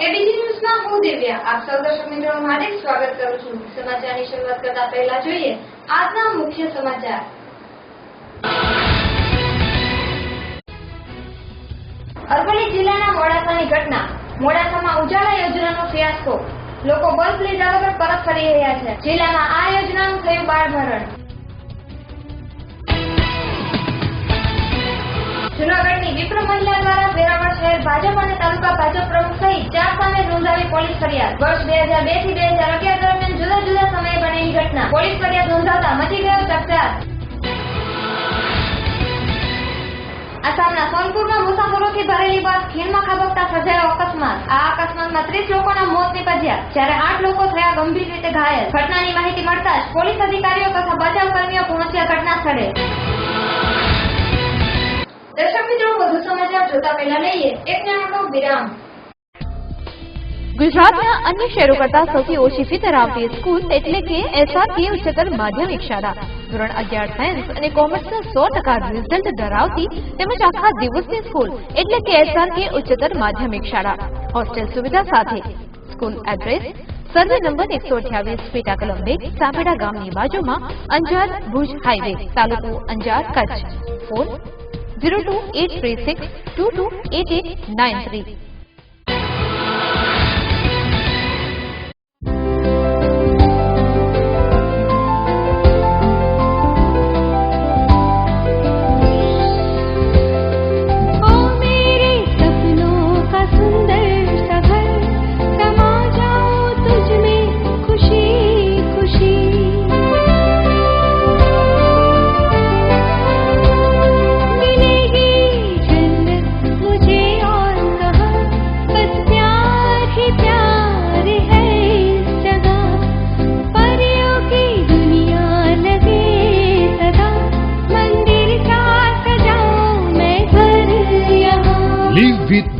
ABC ન્યૂઝમાં હું દિવ્યા આપ સૌ દર્શક મિત્રોનું હાર્દિક સ્વાગત કરું છું। સમાચારની શરૂઆત કરતા પહેલા જોઈએ આજના મુખ્ય સમાચાર। અરવલ્લી જિલ્લાના મોડાસાની ઘટના। મોડાસામાં ઉજાલા યોજનાનો ફિયાસ્કો। લોકો બલ્બ લીધા વગર પરત ફરી રહ્યા છે। જિલ્લામાં આ યોજનાનું થયું બાળમરણ। જૂનાગઢની વિપ્ર મહિલા દ્વારા વેરાવળ શહેર ભાજપ અને તાલુકા ભાજપ પ્રમુખ સહિત 4 સામે નોંધાવી પોલીસ ફરિયાદ। વર્ષ 2002 થી 2011 દરમિયાન જુદા જુદા સમયે બનેલી ઘટના। પોલીસ ફરિયાદ નોંધાતા મચી ગયો ચકચાર। આસામના સોનપુરમાં મુસાફરોથી ભરેલી બસ ખીણમાં ખાબકતા સર્જાયો અકસ્માત। આ અકસ્માતમાં 30 લોકોના મોત નીપજ્યા જ્યારે 8 લોકો થયા ગંભીર રીતે ઘાયલ। ઘટનાની માહિતી મળતા જ પોલીસ અધિકારીઓ તથા બચાવ કર્મીઓ પહોંચ્યા ઘટના સ્થળે। દર્શક મિત્રો, વધુ સમાચાર જોતા પહેલા લઈએ એક નાનકડો વિરામ। ગુજરાતના અન્ય શહેરો કરતા સૌથી ઓછી ફી ધરાવતી સ્કૂલ એટલે કે SRK ઉચ્ચતર માધ્યમિક શાળા। ધોરણ 11 સાયન્સ અને કોમર્સના 100% રિઝલ્ટ ધરાવતી તેમજ આખા દિવસની સ્કૂલ એટલે કે SRK ઉચ્ચતર માધ્યમિક શાળા। હોસ્ટેલ સુવિધા સાથે। સ્કૂલ એડ્રેસ સર્વે નંબર 128 પેટા કલમ 2 સાપેડા ગામની બાજુમાં અંજાર ભુજ હાઈવે, તાલુકો Anjar, Kutch. Phone 028362288893।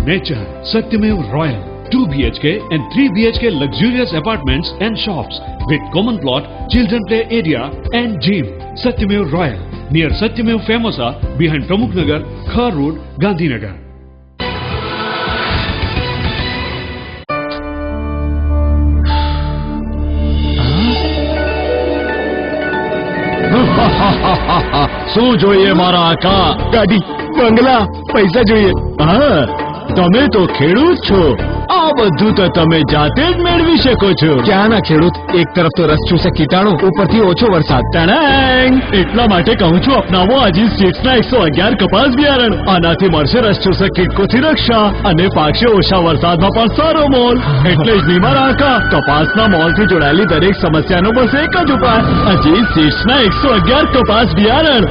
Nature, Satyamev Royal, 2 BHK and 3 BHK luxurious apartments and shops with common plot, children play area and gym. Satyamev Royal, near Satyamev Famosa, behind Pramukh Nagar, Khar Road, Gandhinagar. શું જોઈએ મારા આકા? ગાડી, બંગલા, પૈસા જોઈએ। હા, તમે તો ખેડૂત છો, આ બધું તો તમે જાતે જ મેળવી શકો છો। ક્યાંના ખેડૂત? એક તરફ તો રસ ચૂસે કીટાણુ, ઉપરથી ઓછો વરસાદ। ટણાંગ! એટલા માટે કહું છું, અપનાવો અજીત સીડ્સના 111 કપાસ બિયારણ। આનાથી મળશે રસ ચૂસક કીટકોથી રક્ષા અને પાકશે ઓછા વરસાદમાં પણ સારો મોલ। એટલે જ બીમાર આકા, કપાસના મોલથી જોડાયેલી દરેક સમસ્યાનો બસ એક જ ઉપાય, અજીત સીડ્સના 111 કપાસ બિયારણ।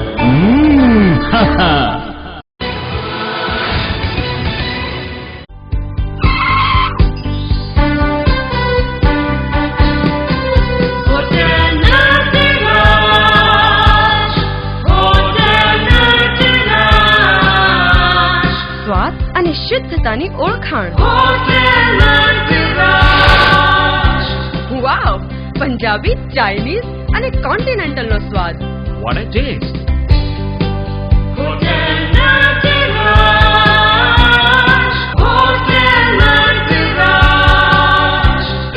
શુદ્ધતાની ઓળખાણ। વાવ! પંજાબી, ચાઇનીઝ અને કોન્ટિનેન્ટલ નો સ્વાદ। What a taste!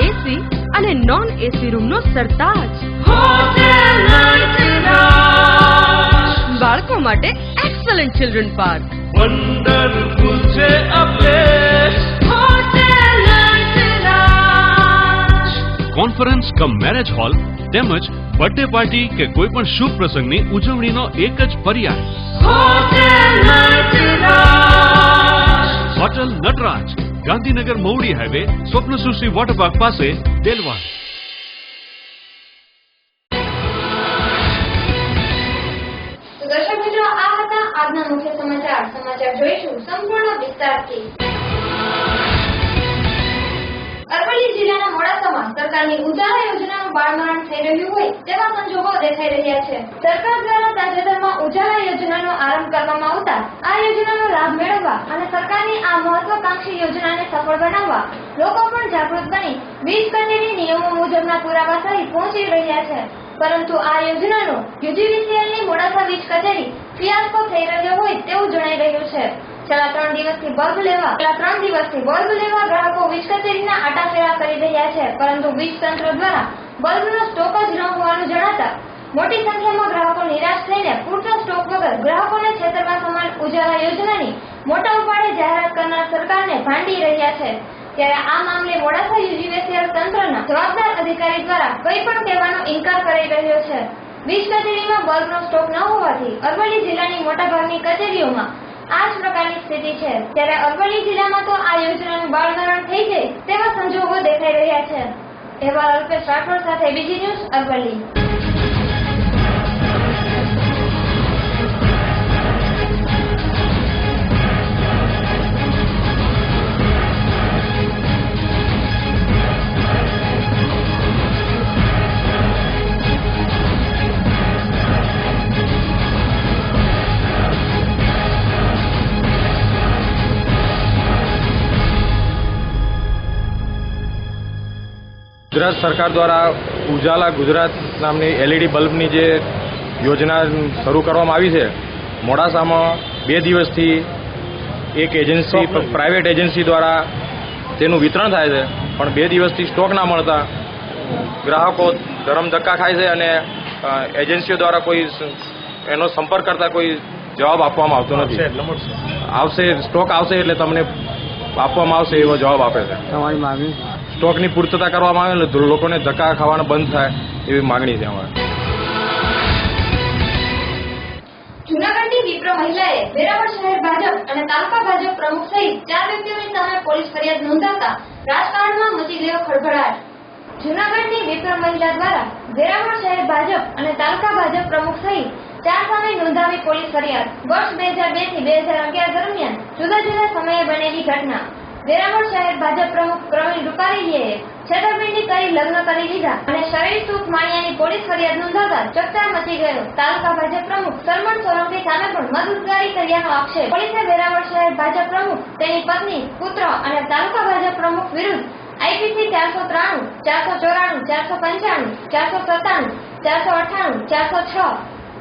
એસી અને નોન એસી રૂમ નો સરતાજ। બાળકો માટે એક્સલન્ટ ચિલ્ડ્રન પાર્ક। વન્ડરફુલ છે આ place. Conference cum marriage hall તેમજ બર્થડે પાર્ટી કે કોઈ પણ શુભ પ્રસંગની ઉજવણીનો એક જ પર્યાય। હોટલ નટરાજ, ગાંધીનગર મૌડી હાઈવે, સ્વપ્નસૃષ્ટિ વોટર પાર્ક પાસે, દેલવાડ। આજના મુખ્ય સમાચાર જોઈશું સંપૂર્ણ વિસ્તારથી। અરવલ્લી જિલ્લાના મોડાસામાં સરકારની ઉજાલા યોજનાનું બાળમરણ થઈ રહ્યું હોય તેવા સંજોગો દેખાઈ રહ્યા છે। સરકાર દ્વારા તાજેતરમાં ઉજાલા યોજનાનો આરંભ કરવામાં આવતા આ યોજનાનો લાભ મેળવવા અને સરકારની આ મહત્વાકાંક્ષી યોજનાને સફળ બનાવવા લોકો પણ જાગૃત બની વીજ કચેરી નિયમો મુજબના પુરાવા સહિત પહોંચી રહ્યા છે। પરંતુ આ યોજનાનો યુજીવીસીએલની મોડાસા વીજ કચેરી ફિયાસ્કો થઈ રહ્યો હોય તેવું જણાઈ રહ્યું છે। છેલ્લા 3 દિવસથી બલ્બ લેવા ગ્રાહકો વીજ કચેરીના આટાફેરા કરી રહ્યા છે, પરંતુ વીજ તંત્ર દ્વારા બલ્બનો સ્ટોક જ ન હોવાનું જણાતા મોટી સંખ્યામાં ગ્રાહકો નિરાશ થઈને પૂરતા સ્ટોક વગર ગ્રાહકોને છેતરવા સમાન ઉજાલા યોજનાની મોટા ઉપાડે જાહેરાત કરનાર સરકારને ભાંડી રહ્યા છે। ત્યારે આ મામલે મોડાસા યુજીવીસીએલ તંત્રના જવાબદાર અધિકારી દ્વારા કંઈ પણ કહેવાનો ઇનકાર કરી રહ્યો છે। વીજ કચેરીમાં બલ્બનો સ્ટોક ન હોવાથી અરવલ્લી જિલ્લાની મોટાભાગની કચેરીઓમાં આ જ પ્રકારની સ્થિતિ છે। ત્યારે અરવલ્લી જિલ્લામાં તો આ યોજનાનું બાળમરણ થઈ જાય તેવા સંજોગો દેખાઈ રહ્યા છે। અહેવાલ અલ્પેશ રાઠોડ સાથે બીજી ન્યૂઝ અરવલ્લી। ગુજરાત સરકાર દ્વારા ઉજાલા ગુજરાત નામની LED બલ્બની જે યોજના શરૂ કરવામાં આવી છે, મોડાસામાં 2 દિવસથી એક એજન્સી પ્રાઇવેટ એજન્સી દ્વારા તેનું વિતરણ થાય છે, પણ 2 દિવસથી સ્ટોક ના મળતા ગ્રાહકો ધરમ ધક્કા ખાય છે અને એજન્સીઓ દ્વારા કોઈ એનો સંપર્ક કરતા કોઈ જવાબ આપવામાં આવતો નથી। સ્ટોક આવશે એટલે તમને આપવામાં આવશે એવો જવાબ આપે છે। તમારી માંગણી સ્ટોકની પૂર્તતા કરવામાં આવે એટલે લોકોને ધક્કા ખાવાના બંધ થાય એવી માંગણી છે અમારે। જૂનાગઢની વિપ્ર મહિલાએ વેરાવળ શહેર ભાજપ અને તાલુકા ભાજપ પ્રમુખ સહિત 4 વ્યક્તિઓની સામે પોલીસ ફરિયાદ નોંધાતા રાજકારણમાં મચી ગયો ખળભળાટ। જૂનાગઢની વિપ્ર મહિલા દ્વારા વેરાવળ શહેર ભાજપ અને તાલુકા ભાજપ પ્રમુખ સહિત 4 સામે નોંધાવી પોલીસ ફરિયાદ। વર્ષ 2002 થી 2011 દરમિયાન જુદા જુદા સમયે બનેલી ઘટના। વેરાવળ શહેર ભાજપ પ્રમુખ પ્રવીણ રૂપારેલીએ છેતરપિંડી કરી લગ્ન કરી લીધા અને શરીર સુખ માણ્યાની પોલીસ ફરિયાદ નોંધાતા ચકચાર મચી ગયો। તાલુકા ભાજપ પ્રમુખ સરમણ સોલંકી સામે પણ મદદગારી કર્યાનો આક્ષેપ। પોલીસે વેરાવળ શહેર ભાજપ પ્રમુખ, તેની પત્ની, પુત્ર અને તાલુકા ભાજપ પ્રમુખ વિરુદ્ધ IPC 493, 494, 495, 497, 498, 406, 406,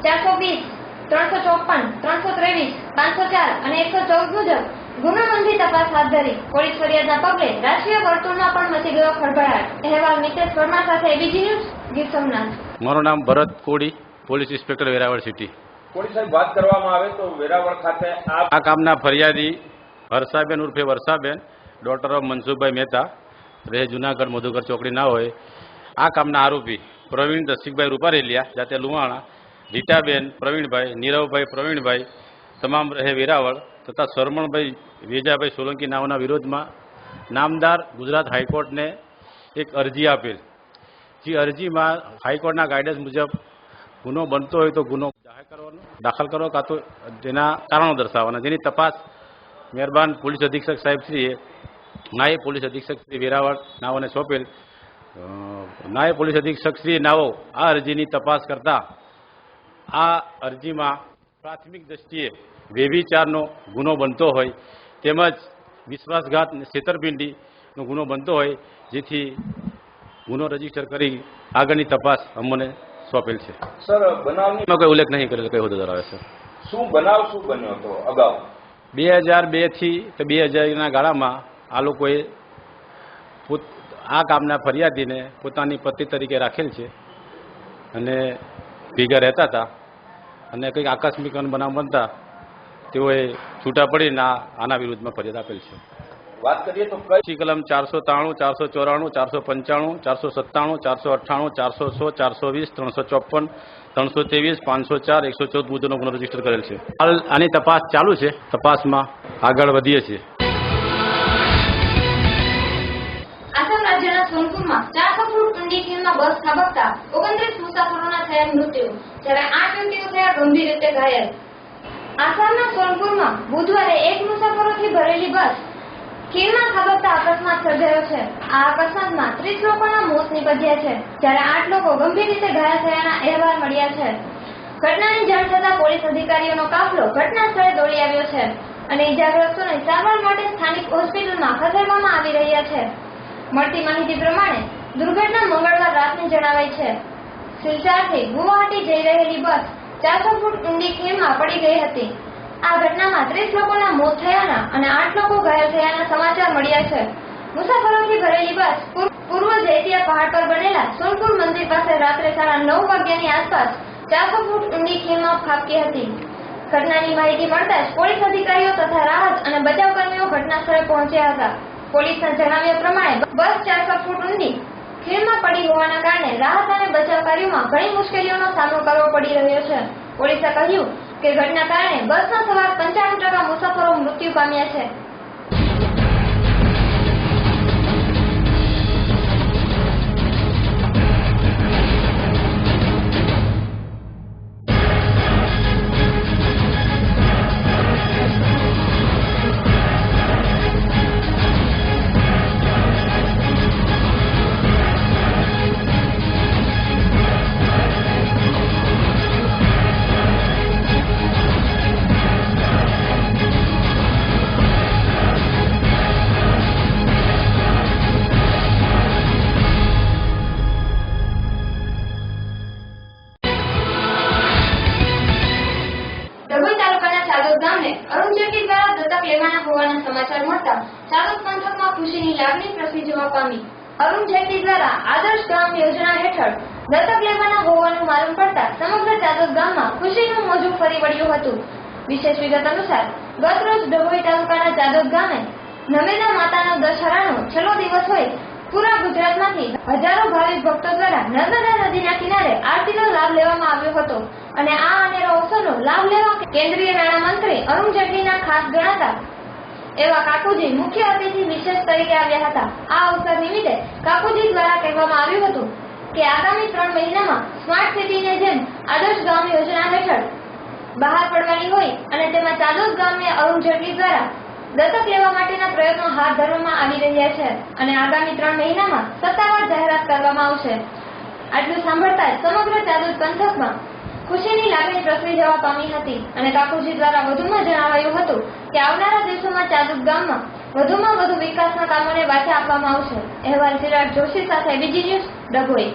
354, 323, 504 અને 114 મુજબ ગુનો નોંધી તપાસ હાથ ધરી। પોલીસ ફરિયાદના પગલે રાજકીય વર્તુળમાં પણ મચી ગયો ખળભળાટ। અહેવાલ મિતેશ પરમાર સાથે બીજી ન્યૂઝ ગીર સોમનાથ। મારું નામ Bharat Kodi, police inspector Veraval city. Police સાહેબ, વાત કરવામાં આવે તો વેરાવળ ખાતે આ કામના ફરિયાદી હર્ષાબેન ઉર્ફે વર્ષાબેન, ડોટર ઓફ મનસુખભાઈ મહેતા, રહે જુનાગઢ મધુકર ચોકડી ના હોય। આ કામના આરોપી પ્રવીણ રસિકભાઈ રૂપારેલિયા, જાતે લુવાણા, રીટાબેન પ્રવીણભાઈ, નીરવભાઈ પ્રવીણભાઈ, તમામ રહે વેરાવળ તથા સરમણભાઈ વેજાભાઈ સોલંકી નાઓના વિરોધમાં નામદાર ગુજરાત હાઈકોર્ટને એક અરજી આપેલ, જે અરજીમાં હાઈકોર્ટના ગાઈડન્સ મુજબ ગુનો બનતો હોય તો ગુનો દાખલ કરવો કાં તો તેના કારણો દર્શાવવાના, જેની તપાસ મહેરબાન પોલીસ અધિક્ષક સાહેબશ્રીએ નાયબ પોલીસ અધિક્ષક શ્રી વેરાવળ નાઓને સોંપેલ। નાયબ પોલીસ અધિક્ષક શ્રી નાઓ આ અરજીની તપાસ કરતા આ અરજીમાં પ્રાથમિક દ્રષ્ટિએ વ્યભિચારનો ગુનો બનતો હોય તેમજ વિશ્વાસઘાત છેતરપિંડીનો ગુનો બનતો હોય, જેથી ગુનો રજીસ્ટર કરી આગળની તપાસ અમને સોંપેલ છે। સર, બનાવની કોઈ ઉલ્લેખ નહીં કરેલો કઈ હોદ્દેદાર આવે છે। શું બન્યો હતો અગાઉ? 2002 થી 2000ના ગાળામાં આ લોકોએ આ કામના ફરિયાદીને પોતાની પત્ની તરીકે રાખેલ છે અને ભેગા રહેતા હતા, અને કંઈક આકસ્મિક બનાવ બનતા તેઓએ છૂટા પડીને આના વિરુદ્ધમાં ફરિયાદ આપેલ છે। વાત કરીએ તો કઈ કલમ 493, 494, 494, 497, 498, 416, 420, 354, 323, 504, 114 મુજબનો ગુનો રજીસ્ટર કરેલ છે। હાલ આની તપાસ ચાલુ છે, તપાસમાં આગળ વધીએ છીએ। આસામ રાજ્યના સોનપુરમાં 400 ફૂટ ઊંડી ખીણમાં બસ ખાબકતા 29 મુસાફરોના થયા મૃત્યુ, જ્યારે 8 વ્યક્તિઓ થયા ગંભીર રીતે ઘાયલ। આસામના સોનપુરમાં બુધવારે 1 મુસાફરોથી ભરેલી બસ ખીણમાં ખાબકતા અકસ્માત સર્જાયો છે। આ અકસ્માતમાં 30 લોકોના મોત નીપજ્યા છે, જ્યારે 8 લોકો ગંભીર રીતે ઘાયલ થયાના અહેવાલ મળ્યા છે। ઘટનાની જાણ થતાં પોલીસ અધિકારીઓનો કાફલો ઘટના સ્થળે દોડી આવ્યો છે અને ઇજાગ્રસ્તોને સારવાર માટે સ્થાનિક હોસ્પિટલમાં ખસેડવામાં આવી રહ્યા છે। મળતી માહિતી પ્રમાણે દુર્ઘટના મંગળવાર રાતની જણાવાઈ છે। સિલચારથી ગુવાહાટી જઈ રહેલી બસ 400 ફૂટ ઊંડી ખીણમાં પડી ગઈ હતી। આ ઘટનામાં 30 લોકોના મોત થયાના અને 8 લોકો ઘાયલ થયાના સમાચાર મળ્યા છે. મુસાફરોથી ભરેલી બસ પૂર્વ જૈતિયા પહાડ પર બનેલા સોનપુર મંદિર પાસે રાત્રે 9:30 વાગ્યાની આસપાસ 400 ફૂટ ઊંડી ખીણમાં ખાબકી હતી. ઘટનાની માહિતી મળતા જ પોલીસ અધિકારીઓ તથા રાહત અને બચાવ કર્મીઓ ઘટના સ્થળે પહોંચ્યા હતા. પોલીસના જણાવ્યા પ્રમાણે બસ 400 ફૂટ ઊંડી ખીણમાં પડી હોવાના કારણે રાહત અને બચાવ કાર્યોમાં ઘણી મુશ્કેલીઓનો સામનો કરવો પડી રહ્યો છે. પોલીસે કહ્યું કે ઘટના કારણે બસના સવાર 95% મુસાફરો મૃત્યુ પામ્યા છે. અરુણ જેટલી દ્વારા દત્તક લેવાના હોવાના સમાચાર મળતા ચાદોદ પંથકમાં ખુશીની લાગણી પ્રસરી જવા પામી. અરુણ જેટલી દ્વારા આદર્શ ગામ યોજના હેઠળ દત્તક લેવાના હોવાનું માલુમ પડતા સમગ્ર ચાદોદ ગામમાં ખુશીનું મોજું ફરી વળ્યું હતું. વિશેષ વિગત અનુસાર ગત રોજ ડભોઈ તાલુકાના ચાદોદ ગામે નમેદા માતાનો દશહરાનો છેલ્લો દિવસ હોય પૂરા ગુજરાતમાંથી હજારો ભાવિક ભક્તો દ્વારા નર્મદા નદીના કિનારે આરતીનો લાભ લેવામાં આવ્યો હતો અને આ અનેરો અવસરનો લાભ લેવા કેન્દ્રીય નાણામંત્રી અરુણ જેટલીના ખાસ ગણાતા એવા કાકુજી મુખ્ય અતિથિ વિશેષ તરીકે આવ્યા હતા. આ અવસર નિમિત્તે કાકુજી દ્વારા કહેવામાં આવ્યું હતું કે આગામી 3 મહિનામાં સ્માર્ટ સિટીને જેમ આદર્શ ગામ યોજના હેઠળ બહાર પડવાની હોય અને તેમાં ચાદોદ ગામને અરુણ જેટલી દ્વારા દત્તક લેવા માટેના પ્રયત્નો હાથ ધરવામાં આવી રહ્યા છે અને આગામી 3 મહિનામાં સત્તાવાર જાહેરાત કરવામાં આવશે. આટલું સાંભળતા જ સમગ્ર ચાદોદ પંથકમાં ખુશીની લાગણી પ્રસરી જવા પામી હતી અને કાકુજી દ્વારા વધુમાં જણાવાયું હતું કે આવનારા દિવસોમાં ચાદોદ ગામમાં વધુમાં વધુ વિકાસના કામોને વાચા આપવામાં આવશે. અહેવાલ ચિરાગ જોશી સાથે બીજી ન્યૂઝ ડભોઈ.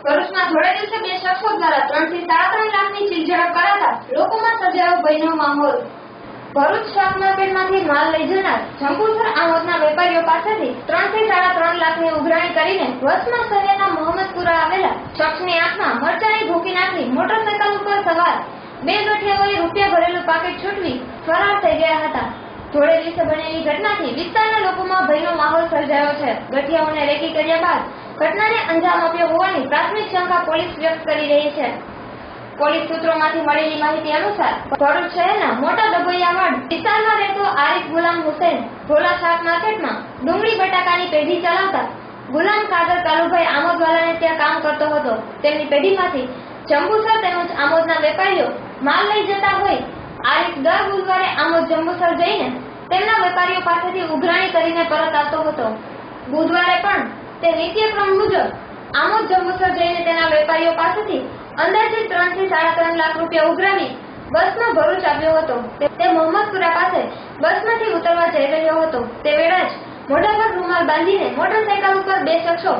ભરૂચમાં થોડા દિવસે 2 શખ્સો દ્વારા 3 થી 3.5 લાખની ચીલ ઝડપ કરાતા લોકોમાં સર્જાયો ભયનો માહોલ. ભરૂચ શાક માર્કેટમાંથી માલ લઈ જનાર જંબુસર આમોદના વેપારીઓ પાસેથી 3 થી 3.5 લાખની ઉઘરાણી કરીને વસમા શહેરના મોહમ્મદપુરા આવેલા શખ્સની આંખમાં મરચાની ભૂકી નાખી મોટરસાયકલ ઉપર સવાર 2 ગઠિયાઓએ રૂપિયા ભરેલું પાકીટ છૂટવી ફરાર થઈ ગયા હતા. થોડે દિવસે બનેલી ઘટનાથી વિસ્તારના લોકોમાં ભયનો માહોલ સર્જાયો છે. ગઠિયાઓને રેકી કર્યા બાદ ઘટનાને અંજામ આપ્યો હોવાની પ્રાથમિક શંકા પોલીસ વ્યક્ત કરી રહી છે. પોલીસ સૂત્રોમાંથી મળેલી માહિતી અનુસાર ભરૂચ શહેરના મોટા ડભોઈયાવાડ વિસ્તારમાં રહેતો આરિફ ગુલામ હુસૈન ભોલા શાક માર્કેટમાં ડુંગળી બટાકાની પેઢી ચલાવતા ગુલામ કાદર કાલુભાઈ આમોદવાલાને ત્યાં કામ કરતો હતો. તેમની પેઢીમાંથી જંબુસર તેમજ આમોદના વેપારીઓ માલ લઈ જતા હોય આરિફ દર બુધવારે આમોદ જંબુસર જઈને તેમના વેપારીઓ પાસેથી ઉઘરાણી કરીને પરત આવતો હતો. બુધવારે પણ તે નિત્યક્રમ મુજબ આમોદ જંબુસર જઈને તેના વેપારીઓ પાસેથી અંદાજિત 3 થી 3.5 લાખ રૂપિયા ઉઘરાવી બસમાં ભરૂચ આવ્યો હતો. તે મોહમ્મદપુરા પાસે બસમાંથી ઉતરવા જઈ રહ્યો હતો. તે વેળા જ મોઢા પર રૂમાલ બાંધીને મોટરસાયકલ ઉપર 2 શખ્સો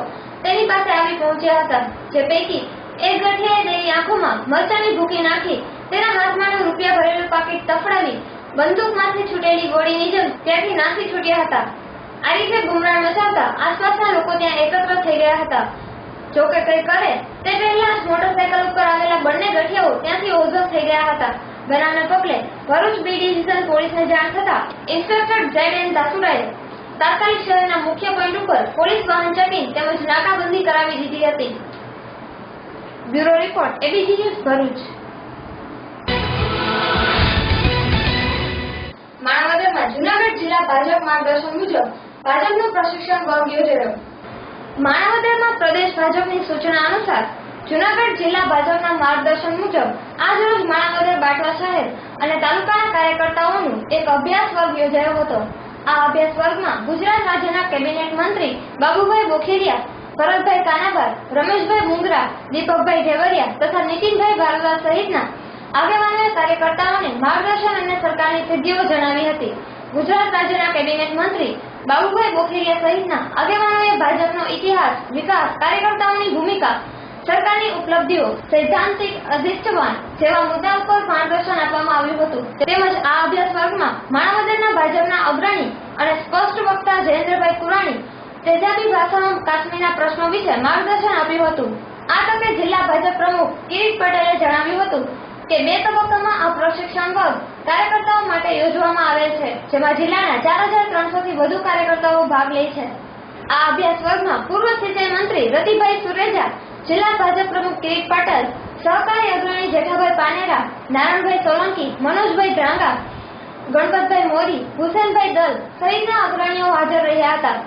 તેની પાસે આવી પહોંચ્યા હતા. જે પૈકી એક ગઠિયાએ તેની આંખોમાં મરચાની ભૂકી નાખી તેના હાથમાંનું રૂપિયા ભરેલું પાકીટ તફડાવી બંદૂકમાંથી છૂટેલી ગોળીની જેમ ત્યાંથી નાસી છૂટ્યા હતા. આરીફે ગુમરાણ મચાવતા આસપાસના લોકો ત્યાં એકત્ર થઈ ગયા હતા. જોકે કંઈ કરે તે પહેલા જ મોટરસાયકલ ઉપર આવેલા બંને ગઠિયાઓ ત્યાંથી ઓઝલ થઈ ગયા હતા. બનાવના પગલે ભરૂચ બી ડિવિઝન પોલીસને જાણ થતા ઇન્સ્પેક્ટર ઝેડ એન દાસુડાએ તાત્કાલિક શહેરના મુખ્ય પોઈન્ટ ઉપર પોલીસ વાહન ચેકિંગ તેમજ નાકાબંધી કરાવી દીધી હતી. Bureau report ABC news Bharuch. માણાવદરમાં જૂનાગઢ જિલ્લા ભાજપ માર્ગદર્શન મુજબ ભાજપનું પ્રશિક્ષણ વર્ગ યોજાયો. માણાવદરમાં પ્રદેશ ભાજપની સૂચના અનુસાર જૂનાગઢ જિલ્લા ભાજપના માર્ગદર્શન મુજબ આજરોજ માણાવદર બાટવા શહેર અને તાલુકાના કાર્યકર્તાઓનું એક અભ્યાસ વર્ગ યોજાયો હતો. આ અભ્યાસ વર્ગમાં ગુજરાત રાજ્યના કેબિનેટ મંત્રી બાબુભાઈ બોખીરિયા, ભરતભાઈ કાનાભાર, રમેશભાઈ મુંગરા, દીપકભાઈ ઢેવરિયા તથા નીતિનભાઈ ભારદ્વાજ સહિતના આગેવાનોએ કાર્યકર્તાઓને માર્ગદર્શન અને સરકારની સિદ્ધિઓ જણાવી હતી. ગુજરાત રાજ્યના કેબિનેટ મંત્રી બાબુભાઈ બોખીરિયા સહિતના આગેવાનોએ ભાજપનો ઇતિહાસ, વિકાસ, કાર્યકર્તાઓની ભૂમિકા, સરકારની ઉપલબ્ધિઓ, સૈદ્ધાંતિક અધિષ્ઠાન જેવા મુદ્દા ઉપર માર્ગદર્શન આપવામાં આવ્યું હતું. તેમજ આ અભ્યાસ વર્ગમાં માણાવદરના ભાજપના અગ્રણી અને સ્પષ્ટ વક્તા જયેન્દ્રભાઈ કુરાણી તેજાબી ભાષામાં કાશ્મીરના પ્રશ્નો વિશે માર્ગદર્શન આપ્યું હતું. આ તકે જિલ્લા ભાજપ પ્રમુખ કિરીટ પટેલે જણાવ્યું હતું કે 2 તબક્કામાં આ પ્રશિક્ષણ વર્ગ કાર્યકર્તાઓ માટે યોજવામાં આવેલ છે, જેમાં જિલ્લાના 4300 થી વધુ કાર્યકર્તાઓ ભાગ લે છે. આ અભ્યાસ વર્ગમાં પૂર્વ સિંચાઈ મંત્રી રતિભાઈ સુરેજા, જિલ્લા ભાજપ પ્રમુખ કિરીટ પટેલ, સહકારી અગ્રણી જેઠાભાઈ પાનેરા, નારાયણભાઈ સોલંકી, મનોજભાઈ ડ્રાંગા, ગણપતભાઈ મોરી, હુસેનભાઈ દલ સહિતના અગ્રણીઓ હાજર રહ્યા હતા.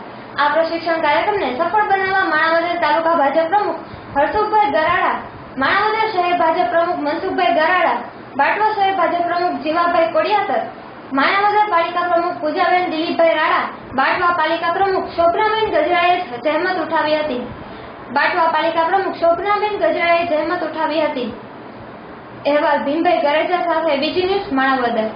આ પ્રશિક્ષણ કાર્યક્રમને સફળ બનાવવા માણાવદર તાલુકા ભાજપ પ્રમુખ હરસુખભાઈ ગરાડા, માણાવદર શહેર ભાજપ પ્રમુખ મનસુખભાઈ ગરાડા, બાટવા શહેર ભાજપ પ્રમુખ જીવાભાઈ કોડિયાતર, માણાવદર પાલિકા પ્રમુખ પૂજાબેન દિલીપભાઈ રાણા, બાટવા પાલિકા પ્રમુખ શોભનાબેન ગજરાએ જહેમત ઉઠાવી હતી. અહેવાલ ભીમભાઈ ગરેજા સાથે બીજી ન્યૂઝ માણાવદર.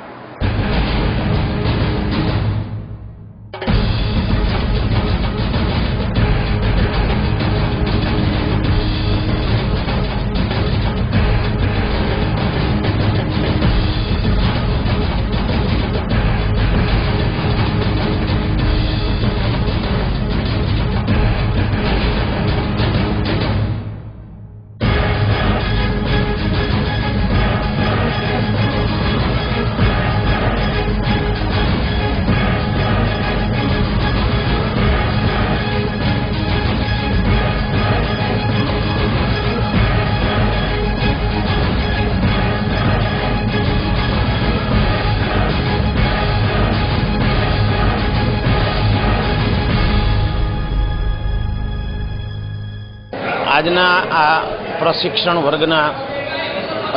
આજના આ પ્રશિક્ષણ વર્ગના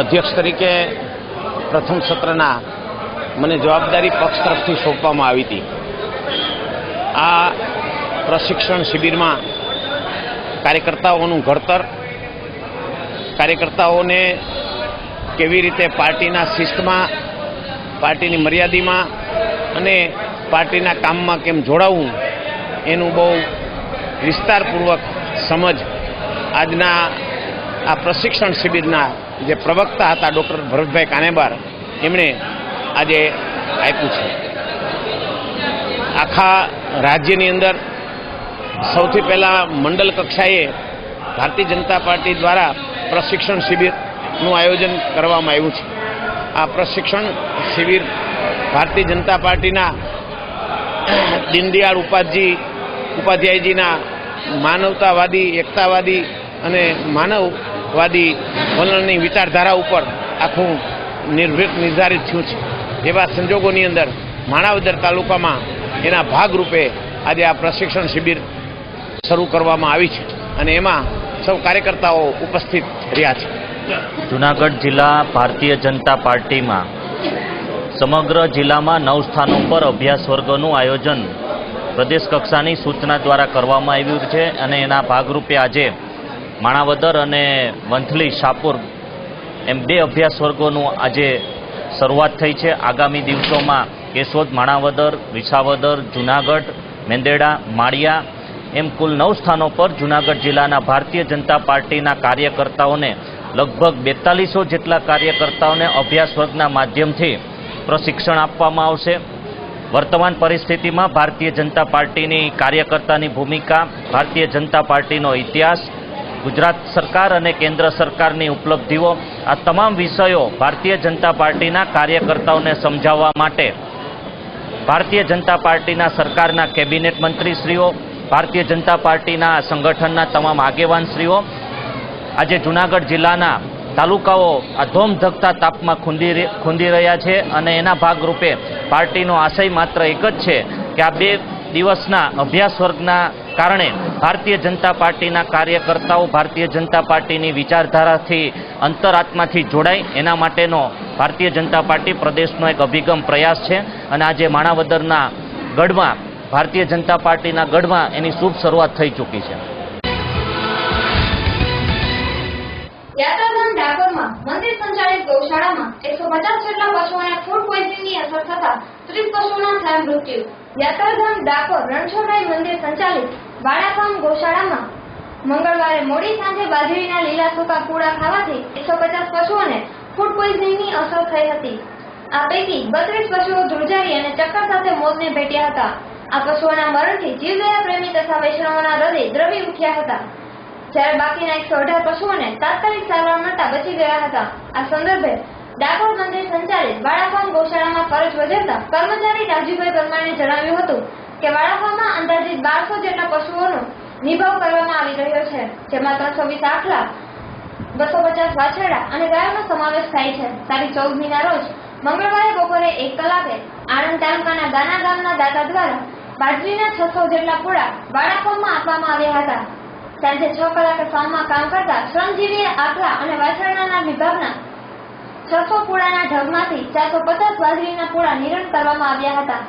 અધ્યક્ષ તરીકે પ્રથમ સત્રના મને જવાબદારી પક્ષ તરફથી સોંપવામાં આવી હતી. આ પ્રશિક્ષણ શિબિરમાં કાર્યકર્તાઓનું ઘડતર, કાર્યકર્તાઓને કેવી રીતે પાર્ટીના શિસ્તમાં, પાર્ટીની મર્યાદામાં અને પાર્ટીના કામમાં કેમ જોડાવવું એનું બહુ વિસ્તારપૂર્વક સમજ આજના આ પ્રશિક્ષણ શિબિરના જે પ્રવક્તા હતા ડૉક્ટર ભરતભાઈ કાનેબાર એમણે આજે આપ્યું છે. આખા રાજ્યની અંદર સૌથી પહેલાં મંડળ કક્ષાએ ભારતીય જનતા પાર્ટી દ્વારા પ્રશિક્ષણ શિબિરનું આયોજન કરવામાં આવ્યું છે. આ પ્રશિક્ષણ શિબિર ભારતીય જનતા પાર્ટીના દીનદયાળ ઉપાધ્યાયજીના માનવતાવાદી, એકતાવાદી અને માનવવાદી વલણની વિચારધારા ઉપર આખું નિર્ધારિત થયું છે. એવા સંજોગોની અંદર માણાવદર તાલુકામાં એના ભાગરૂપે આજે આ પ્રશિક્ષણ શિબિર શરૂ કરવામાં આવી છે અને એમાં સૌ કાર્યકર્તાઓ ઉપસ્થિત રહ્યા છે. જૂનાગઢ જિલ્લા ભારતીય જનતા પાર્ટીમાં સમગ્ર જિલ્લામાં 9 સ્થાનો પર અભ્યાસ વર્ગોનું આયોજન પ્રદેશ કક્ષાની સૂચના દ્વારા કરવામાં આવ્યું છે અને એના ભાગરૂપે આજે માણાવદર અને વંથલી, શાપુર એમ 2 અભ્યાસ વર્ગોનું આજે શરૂઆત થઈ છે. આગામી દિવસોમાં કેશોદ, માણાવદર, વિસાવદર, જૂનાગઢ, મેંદેડા, માળિયા એમ કુલ 9 સ્થાનો પર જૂનાગઢ જિલ્લાના ભારતીય જનતા પાર્ટીના કાર્યકર્તાઓને લગભગ 4200 જેટલા કાર્યકર્તાઓને અભ્યાસ વર્ગના માધ્યમથી પ્રશિક્ષણ આપવામાં આવશે. વર્તમાન પરિસ્થિતિમાં ભારતીય જનતા પાર્ટીની કાર્યકર્તાની ભૂમિકા, ભારતીય જનતા પાર્ટીનો ઇતિહાસ, ગુજરાત સરકાર અને કેન્દ્ર સરકારની ઉપલબ્ધિઓ, આ તમામ વિષયો ભારતીય જનતા પાર્ટીના કાર્યકર્તાઓને સમજાવવા માટે ભારતીય જનતા પાર્ટીના સરકારના કેબિનેટ મંત્રીશ્રીઓ, ભારતીય જનતા પાર્ટીના સંગઠનના તમામ આગેવાનશ્રીઓ આજે જૂનાગઢ જિલ્લાના તાલુકાઓ આ ધોમધકતા તાપમાં ખૂંદી રહ્યા છે અને એના ભાગરૂપે પાર્ટીનો આશય માત્ર એક જ છે કે આ 2 દિવસના અભ્યાસ વર્ગના કારણે ભારતીય જનતા પાર્ટીના કાર્યકર્તાઓ ભારતીય જનતા પાર્ટીની વિચારધારાથી અંતરાત્માથી જોડાય એના માટેનો ભારતીય જનતા પાર્ટી પ્રદેશનો એક અભિગમ પ્રયાસ છે અને આજે માણાવદરના ગઢમાં ભારતીય જનતા પાર્ટીના ગઢમાં એની શુભ શરૂઆત થઈ ચૂકી છે. યાત્રાધામ ડાકોરમાં મંદિર સંચાલિત ગૌશાળામાં 150 જેટલા પશુઓને ફૂડ પોઈઝનિંગની અસર થતા 30 પશુઓના થયા મૃત્યુ. યાત્રાધામ ડાકોર રણછોડરાય મંદિર સંચાલિત વાડાગામ ગૌશાળામાં મંગળવારે મોડી સાંજે બાજરીના લીલા સૂકા પૂળા ખાવાથી 150 પશુઓને ફૂડ પોઈઝનિંગની અસર થઈ હતી. આ પૈકી 32 પશુઓ ધ્રુજારી અને ચક્કર સાથે મોતને ભેટ્યા હતા. આ પશુઓના મરણથી જીવદયા પ્રેમી તથા વૈષ્ણવોના હૃદય દ્રવી ઉઠ્યા હતા, જ્યારે બાકીના 118 પશુઓને તાત્કાલિક સારવાર મળતા બચી ગયા હતા. આ સંદર્ભે ડાકોર મંદિર સંચાલિત વાડાગામ ગૌશાળામાં ફરજ બજાવતા કર્મચારી રાજીભાઈ પરમારે જણાવ્યું હતું કે વાડાગામમાં અંદાજિત 1200 જેટલા પશુઓનો નિભાવ કરવામાં આવી રહ્યો છે, જેમાં 320 આખલા, 250 વાછરડા અને ગાયોનો સમાવેશ થાય છે. તારીખ 14મીના રોજ મંગળવારે બપોરે 1 કલાકે આણંદ તાલુકાના ગાના ગામના દાતા દ્વારા બાજરીના 600 જેટલા પૂળા વાડાગામમાં આપવામાં આવ્યા હતા. સાંજે 6 કલાકે ફાર્મમાં કામ કરતા શ્રમજીવીએ આખલા અને વાછરડાના વિભાગના 600 પૂળાના ઢગમાંથી 450 બાજરીના પૂળા નિરણ કરવામાં આવ્યા હતા.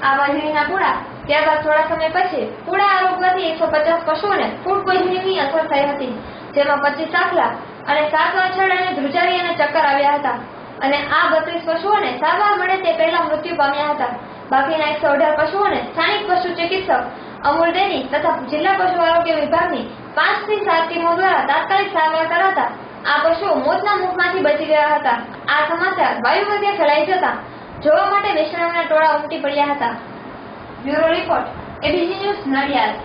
આ બાજરીના પૂળા ત્યારબાદ થોડા સમય પછી પૂળા આરોગવાથી 150 પશુઓને ફૂડ પોઈઝનિંગની અસર થઈ હતી, જેમાં 25 આખલા અને 7 વાછરડાને ધ્રુજારી અને ચક્કર આવ્યા હતા અને આ 32 પશુઓને સારવાર મળે તે પહેલા મૃત્યુ પામ્યા હતા. બાકીના 118 પશુઓને સ્થાનિક પશુ ચિકિત્સક અમૂલ ડેરી તથા જિલ્લા પશુ આરોગ્ય વિભાગની 5 થી 7 ટીમો દ્વારા તાત્કાલિક સારવાર કરાતા આ પશુઓ મોતના મુખમાંથી બચી ગયા હતા. આ સમાચાર વાયુવેગે ફેલાઈ જતા જોવા માટે વૈષ્ણવના ટોળા ઉમટી પડ્યા હતા. Bureau report, ABC news, Nadiad.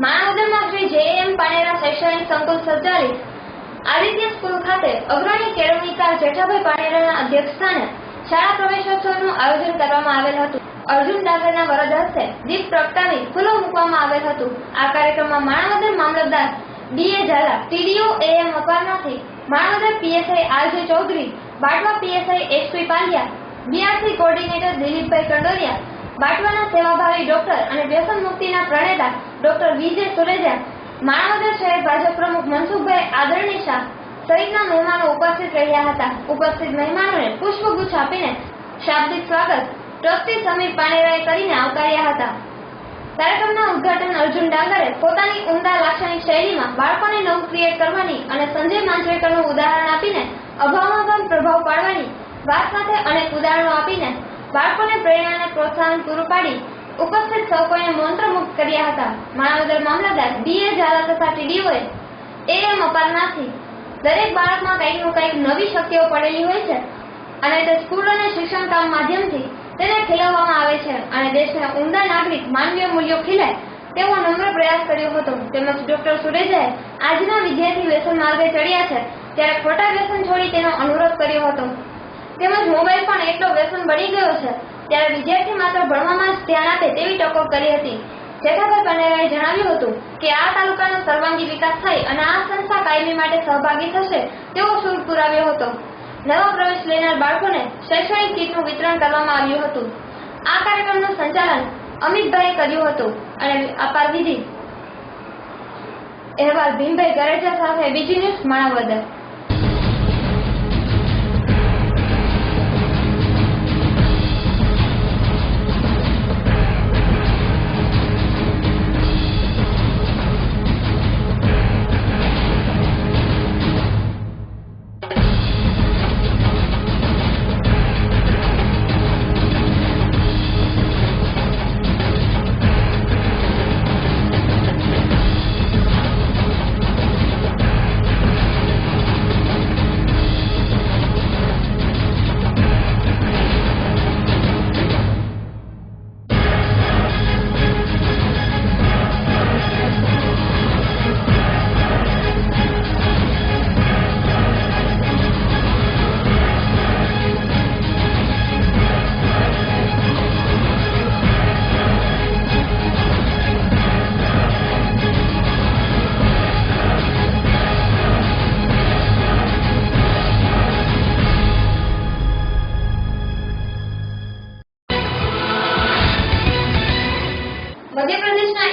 માણાવદરમાં શ્રી JM પાનેરા શૈક્ષણિક સંકુલ સંચાલિત આદિત્ય સ્કૂલ ખાતે અગ્રણી કેળવણીકાર જેઠાભાઈ પાનેરાના અધ્યક્ષસ્થાને શાળા પ્રવેશોત્સવનું આયોજન કરવામાં આવેલ હતું. અર્જુન ડાંગરના વરદ હસ્તે દીપ પ્રગટાવી ખુલ્લો મૂકવામાં આવેલ હતું. આ કાર્યક્રમમાં માણાવદર મામલતદાર DA Zala, TDO AM Aparnathi, Manavadar PSI RJ Chaudhari, Batva PSI HP Pandya, BRC coordinator Dilipbhai Kandoriya, બાટવાના સેવાભાવી ડોક્ટર અને વ્યસન મુક્તિના પ્રણેતા ડોક્ટર VJ સુરેજા, માણાવદર શહેર ભાજપ પ્રમુખ મનસુખભાઈ આદરણી શાહ સહિતના મહેમાનો ઉપસ્થિત રહ્યા હતા. ઉપસ્થિત મહેમાનોને પુષ્પગુચ્છ આપીને શાબ્દિક સ્વાગત ટ્રસ્ટી સમીર પાનેરાએ કરીને આવકાર્યા હતા. કાર્યક્રમના ઉદ્ઘાટન અર્જુન ડાંગરે પોતાની ઉમદા લાક્ષણિક શૈલીમાં બાળકોને નવું ક્રિએટ કરવાની અને સંજય માંજરેકરનું ઉદાહરણ આપીને અભાવમાં પણ પ્રભાવ પાડવાની વાત સાથે અનેક ઉદાહરણો આપીને બાળકોને પ્રેરણા અને પ્રોત્સાહન પૂરું પાડી ઉપસ્થિત સૌ કોઈને મંત્રમુગ્ધ કર્યા હતા. માણાવદર મામલતદાર DA ઝાલા તથા TDOએ AM અપારનાથી દરેક બાળકમાં કંઈકનું કંઈક નવી શક્તિઓ પડેલી હોય છે અને તે સ્કૂલ અને શિક્ષણ કામ માધ્યમથી તેને ખીલવવામાં આવે છે અને દેશના ઉમદા નાગરિક માનવીય મૂલ્યો ખીલે તેવો નમ્ર પ્રયાસ કર્યો હતો. તેમજ ડોક્ટર સુરેજાએ આજના વિદ્યાર્થી વ્યસન માર્ગે ચડ્યા છે ત્યારે ખોટા વ્યસન છોડી તેનો અનુરોધ કર્યો હતો. તેમજ મોબાઈલ પણ એટલો વ્યસન બની ગયો છે ત્યારે વિદ્યાર્થી માત્ર ભણવામાં જ ધ્યાન આપે તેવી ટકોર કરી હતી. જેઠાભાઈ પાનેરાએ જણાવ્યું હતું કે આ તાલુકાનો સર્વાંગી વિકાસ થાય અને આ સંસ્થા કાયમી માટે સહભાગી થશે તેવો સૂર પુરાવ્યો હતો. નવા પ્રવેશ લેનાર બાળકોને શૈક્ષણિક કીટનું વિતરણ કરવામાં આવ્યું હતું. આ કાર્યક્રમનું સંચાલન અમિતભાઈએ કર્યું હતું અને અપાર વિધિ અહેવાલ ભીમભાઈ ગરેજા સાથે બીજી ન્યૂઝ માણાવદર.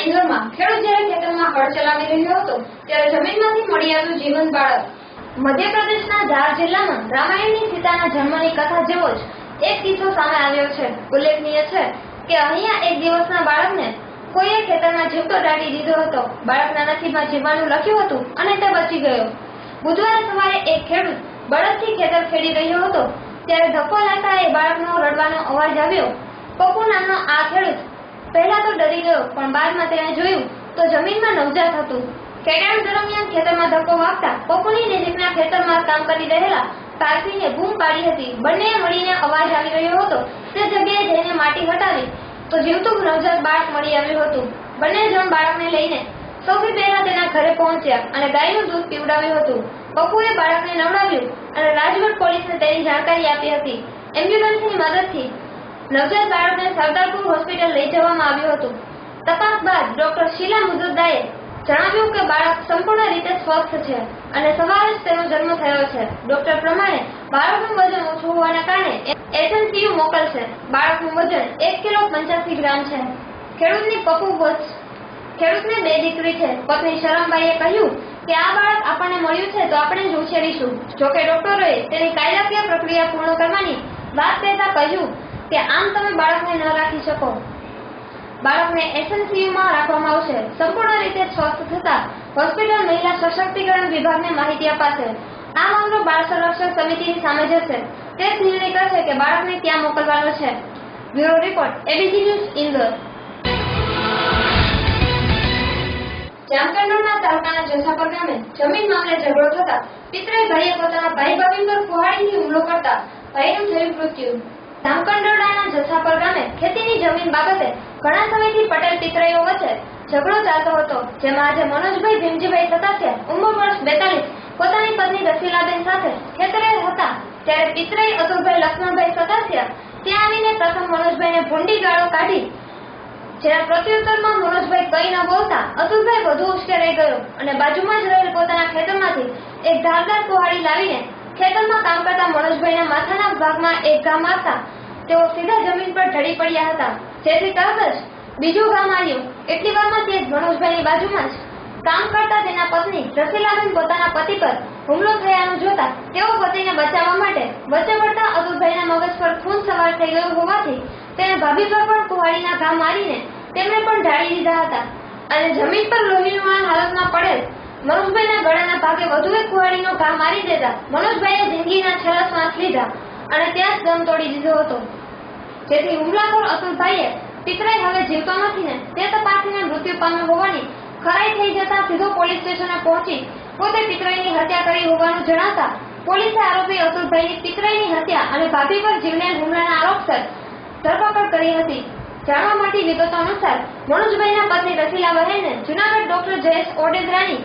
ઇન્દોરમાં ખેડૂત જ્યારે ખેતરમાં હળ ચલાવી રહ્યો હતો ત્યારે જમીનમાંથી મળી આવ્યું જીવંત બાળક. મધ્યપ્રદેશના ધાર જિલ્લામાં રામાયણની સીતાના જન્મની કથા જેવો જ એક કિસ્સો સામે આવ્યો છે. ઉલ્લેખનીય છે કે અહીંયા એક દિવસના બાળકને કોઈએ ખેતરમાં જીવતો દાટી દીધો હતો. બાળકના નસીબમાં જીવવાનું લખ્યું હતું અને તે બચી ગયો. બુધવારે સવારે એક ખેડૂત બળદથી ખેતર ખેડી રહ્યો હતો ત્યારે ધક્કો લાગતા એ બાળકનો રડવાનો અવાજ આવ્યો. પપ્પુ નામનો આ ખેડૂત પહેલા તો ડરી ગયો, પણ બાદમાં તેણે જોયું તો જમીનમાં નવજાત હતું. ખેડાણ દરમિયાન ખેતરમાં ધક્કો વાગતા પપ્પુની નજીકના ખેતરમાં કામ કરી રહેલા પારસીને બૂમ પાડી હતી. બંને મળીને અવાજ આવી રહ્યો હતો. તે જગ્યાએ જઈને માટી હટાવી તો જીવતું નવજાત બાળક મળી આવ્યું હતું. બંને જણ બાળકને લઈને સૌથી પહેલા તેના ઘરે પહોંચ્યા અને ગાયનું દૂધ પીવડાવ્યું હતું. પપ્પુએ બાળકને નવડાવ્યું અને રાજકોટ પોલીસને તેની જાણકારી આપી હતી. એમ્બ્યુલન્સની મદદથી નવજાત બાળકને સરદારપુર હોસ્પિટલ લઈ જવામાં આવ્યું હતું. તપાસ બાદ ડોક્ટર શીલા મુજદ્દાએ જણાવ્યું કે બાળક સંપૂર્ણ રીતે સ્વસ્થ છે અને સવારે જ તેનો જન્મ થયો છે. ડોક્ટર પ્રમાણે બાળકનું વજન ઓછું હોવાના કારણે એસએનસીયુ મોકલશે. બાળકનું વજન 1 કિલો 85 ગ્રામ છે. ખેડૂતની પપ્પુ વત્સ. ખેડૂતને 2 દીકરી છે. પત્ની શરમબાઈએ કહ્યું કે આ બાળક આપણને મળ્યું છે તો આપણે જ ઉછેરીશું. જોકે ડોક્ટરોએ તેની કાયદાકીય પ્રક્રિયા પૂર્ણ કરવાની વાત કહેતા કહ્યું કે આમ તમે બાળકને ન રાખી શકો. બાળકને એસએનસીયુમાં રાખવામાં આવશે. સંપૂર્ણ રીતે સ્વસ્થ થતા હોસ્પિટલ મહિલા સશક્તિકરણ વિભાગને માહિતી અપાશે. આ મામલો બાળ સંરક્ષણ સમિતિની સામે જશે. તે નિર્ણય કરશે કે બાળકને ત્યાં મોકલવાનો છે. Bureau report, ABC news, Indore. Jamkandorna તાલુકાના જસાપર ગામે જમીન મામલે ઝઘડો થતા પિતરાઈ ભાઈએ પોતાના ભાઈ ભાભી પર કુહાડીથી હુમલો કરતા ભાઈનું થયું મૃત્યુ. જામકંડોરણાના જસાપર ગામે ખેતીની જમીન બાબતે ઘણા સમયથી પટેલ પિતરાઈઓ વચ્ચે ઝઘડો ચાલતો હતો, જેમાં આજે મનોજભાઈ ભીમજીભાઈ સતાસિયા, ઉંમર વર્ષ 42, પોતાની પત્ની રસીલાબેન સાથે ખેતરે હતા ત્યારે પિતરાઈ અતુલભાઈ લક્ષ્મણભાઈ સતાસિયા ત્યાં આવીને પ્રથમ મનોજભાઈને ભૂંડી ગાળો કાઢી, જેના પ્રત્યુત્તરમાં મનોજભાઈ કંઈ ન બોલતા અતુલભાઈ વધુ ઉશ્કેરાઈ ગયો અને બાજુમાં જ રહેલ પોતાના ખેતરમાંથી એક ધારદાર કુહાડી લાવીને ખેતરમાં કામ કરતા મનોજભાઈના માથાના ભાગમાં એક ઘા મારતા તેઓ સીધા જમીન પર ઢળી પડ્યા હતા, જેથી તરત જ બીજું ઘા માર્યું. એટલી વારમાં તે મનોજભાઈની બાજુમાં જ કામ કરતા તેના પત્ની રસીલાબેન પોતાના પતિ પર હુમલો થયાનું જોતા તેઓ પતિને બચાવવા માટે વચ્ચે પડતા અતુલભાઈના મગજ પર ખૂન સવાર થઈ ગયું હોવાથી તેને ભાભી પર પણ કુહાડીના ઘા મારીને તેમણે પણ ઢાળી દીધા હતા અને જમીન પર લોહીલુહાણ હાલતમાં પડેલ મનોજભાઈના ગળાના ભાગે વધુ એક કુહાડીનો ઘા મારી દેતા મનોજભાઈએ જિંદગીના છેલ્લા શ્વાસ લીધા અને ત્યાં જ દમ તોડી દીધો હતો, જેથી હુમલાખોર અતુલભાઈએ પિતરાઈ હવે જીવતો નથી ને તે તપાસીને મૃત્યુ પામ્યો હોવાની ખરાઈ થઈ જતા સીધો પોલીસ સ્ટેશને પહોંચી પોતે પિતરાઈની હત્યા કરી હોવાનું જણાવતા પોલીસે આરોપી અતુલભાઈની પિતરાઈની હત્યા અને ભાભી પર જીવલેણ હુમલાના આરોપસર ધરપકડ કરી હતી. જાણવા મળતી વિગતો અનુસાર મનોજભાઈના પત્ની રસીલાબહેનને જૂનાગઢ ડોક્ટર જયેશ ઓડેદરાની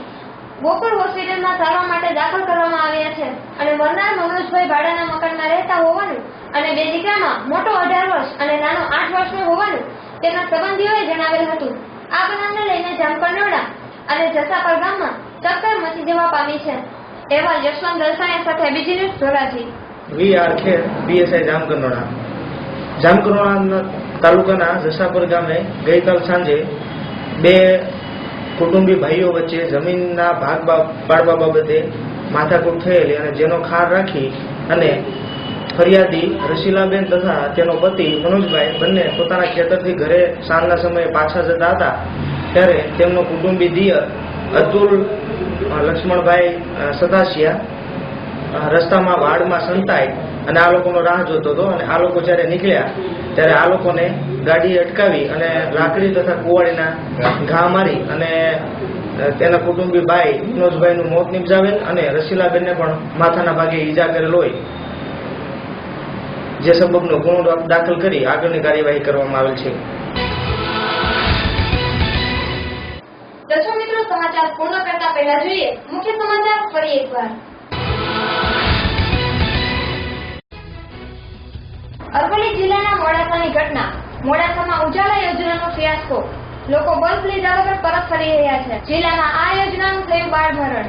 ગોકુળ હોસ્પિટલમાં સારવાર માટે દાખલ કરવામાં આવ્યા છે અને મરનાર મનોજભાઈ ભાડાના મકાનમાં રહેતા હોવાનું અને 2 દીકરામાં મોટો 18 વર્ષ અને નાનો 8 વર્ષનો હોવાનું તેમના સંબંધીઓએ જણાવેલ હતું. આ બનાવને લઈને જામકંડોરણા અને જસાપર ગામમાં ચકચાર મચી જવા પામી છે. અહેવાલ યશવંત દલસાણિયા સાથે બીજી ન્યૂઝ ધોરાજી. VR ખેર પીએસઆઈ જામકંડોરણા. જામકંડોરણા તાલુકાના જસાપર ગામે ગઈકાલ સાંજે 2 કુટુંબી ભાઈઓ વચ્ચે જમીનના ભાગ પાડવા બાબતે માથાકૂટ થયેલી અને જેનો ખાર રાખી અને ફરિયાદી રસીલાબેન તથા તેનો પતિ મનોજભાઈ બંને પોતાના ખેતરથી ઘરે સાંજના સમયે પાછા જતા હતા ત્યારે તેમનો કુટુંબી દિયર અતુલ લક્ષ્મણભાઈ સતાસિયા રસ્તામાં વાડમાં સંતાઈ અને આ લોકોનો રાહ જોતો હતો અને આ લોકો જ્યારે નીકળ્યા ત્યારે આ લોકોને ગાડી અટકાવી અને લાકડી તથા કુવાડીના ઘા મારી અને તેના કુટુંબી ભાઈ મનોજભાઈનું મોત નિપજાવેલ અને રસીલાબેનને પણ માથાના ભાગે ઈજા કરેલ હોય, જે સબબનો ગુનો દાખલ કરી આગળની કાર્યવાહી કરવામાં આવેલ છે. દર્શક મિત્રો, સમાચાર પૂર્ણ કરતા પહેલા જોઈએ મુખ્ય સમાચાર ફરી એકવાર. અરવલ્લી જિલ્લાના મોડાસાની ઘટના. મોડાસામાં ઉજાલા યોજનાનો ફિયાસ્કો. લોકો બલ્બ લીધા વગર પરત ફરી રહ્યા છે. જિલ્લામાં આ યોજનાનું થયું બાળમરણ.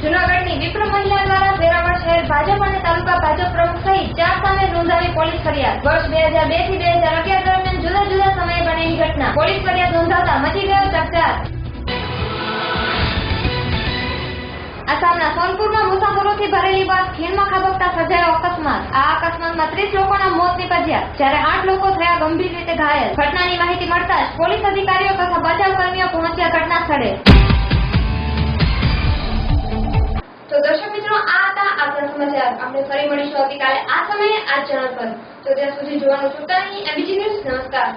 જૂનાગઢની વિપ્ર મહિલા દ્વારા વેરાવળ શહેર ભાજપ અને તાલુકા ભાજપ પ્રમુખ સહિત 4 સામે નોંધાવી પોલીસ ફરિયાદ. વર્ષ 2002 થી 2011 દરમિયાન જુદા જુદા સમયે બનેલી ઘટના. પોલીસ ફરિયાદ નોંધાતા મચી ગયો ચકચાર. આસામના સોનપુરમાં મુસાફરોથી ભરેલી બસ ખીણમાં ખાબકતા સર્જાયો અકસ્માત. આ અકસ્માતમાં 30 લોકોના મોત નીપજ્યા, જ્યારે 8 લોકો થયા ગંભીર રીતે ઘાયલ. ઘટનાની માહિતી મળતા જ પોલીસ અધિકારીઓ તથા બચાવ કર્મીઓ પહોંચ્યા ઘટના સ્થળે. તો દર્શક મિત્રો, આ હતા આજના સમાચાર. આપણે ફરી મળીશું આવતીકાલે આ સમયે આ ચેનલ પર. તો ત્યાં સુધી જોવાનું ચૂકતા નહીં. ABG news. નમસ્કાર.